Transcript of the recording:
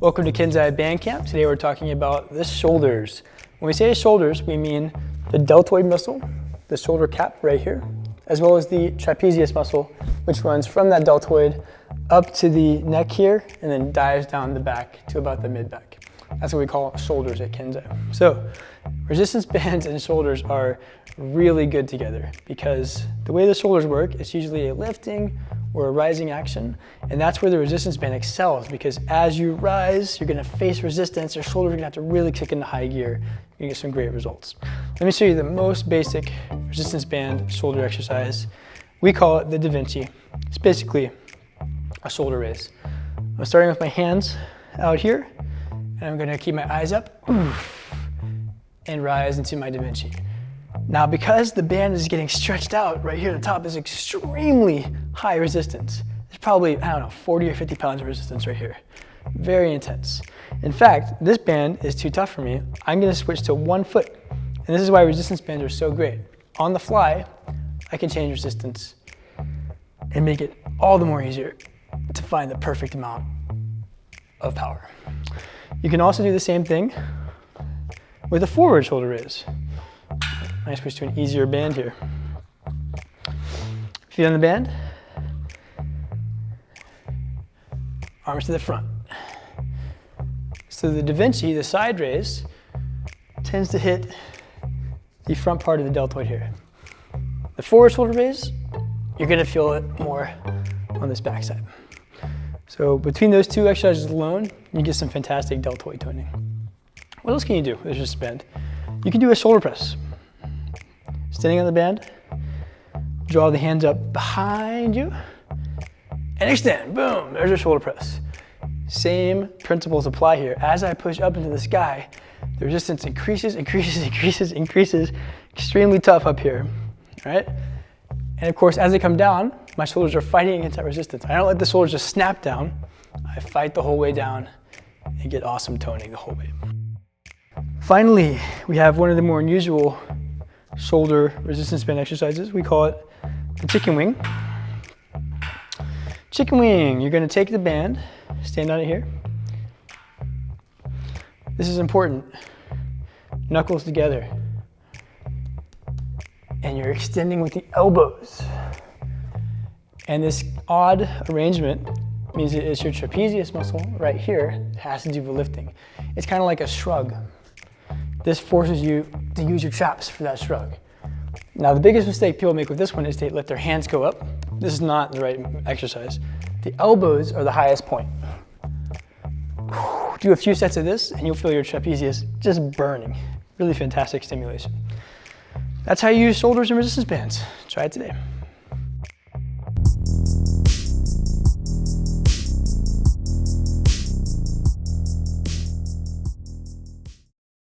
Welcome to Kenzai Band Camp. Today we're talking about the shoulders. When we say shoulders, we mean the deltoid muscle, the shoulder cap right here, as well as the trapezius muscle, which runs from that deltoid up to the neck here and then dives down the back to about the mid-back. That's what we call shoulders at Kenzai. So resistance bands and shoulders are really good together because the way the shoulders work, it's usually a lifting or a rising action, and that's where the resistance band excels, because as you rise, you're gonna face resistance. Your shoulders are gonna have to really kick into high gear. You're gonna get some great results. Let me show you the most basic resistance band shoulder exercise. We call it the Da Vinci. It's basically a shoulder raise. I'm starting with my hands out here, and I'm gonna keep my eyes up and rise into my Da Vinci. Now, because the band is getting stretched out right here at the top, is extremely high resistance. There's probably, 40 or 50 pounds of resistance right here. Very intense. In fact, this band is too tough for me. I'm gonna switch to 1 foot. And this is why resistance bands are so great. On the fly, I can change resistance and make it all the more easier to find the perfect amount of power. You can also do the same thing with a forward shoulder raise. I switch to an easier band here. Feet on the band, arms to the front. So the Da Vinci, the side raise, tends to hit the front part of the deltoid here. The forward shoulder raise, you're gonna feel it more on this back side. So between those two exercises alone, you get some fantastic deltoid toning. What else can you do with resistance band? You can do a shoulder press. Standing on the band, draw the hands up behind you, and extend. Boom, there's your shoulder press. Same principles apply here. As I push up into the sky, the resistance increases. Extremely tough up here, all right? And of course, as I come down, my shoulders are fighting against that resistance. I don't let the shoulders just snap down. I fight the whole way down and get awesome toning the whole way. Finally, we have one of the more unusual shoulder resistance band exercises. We call it the chicken wing. Chicken wing, you're gonna take the band, stand on it here. This is important. Knuckles together. And you're extending with the elbows. And this odd arrangement means that it's your trapezius muscle right here that has to do the lifting. It's kind of like a shrug. This forces you to use your traps for that shrug. Now, the biggest mistake people make with this one is they let their hands go up. This is not the right exercise. The elbows are the highest point. Do a few sets of this and you'll feel your trapezius just burning. Really fantastic stimulation. That's how you use shoulders and resistance bands. Try it today.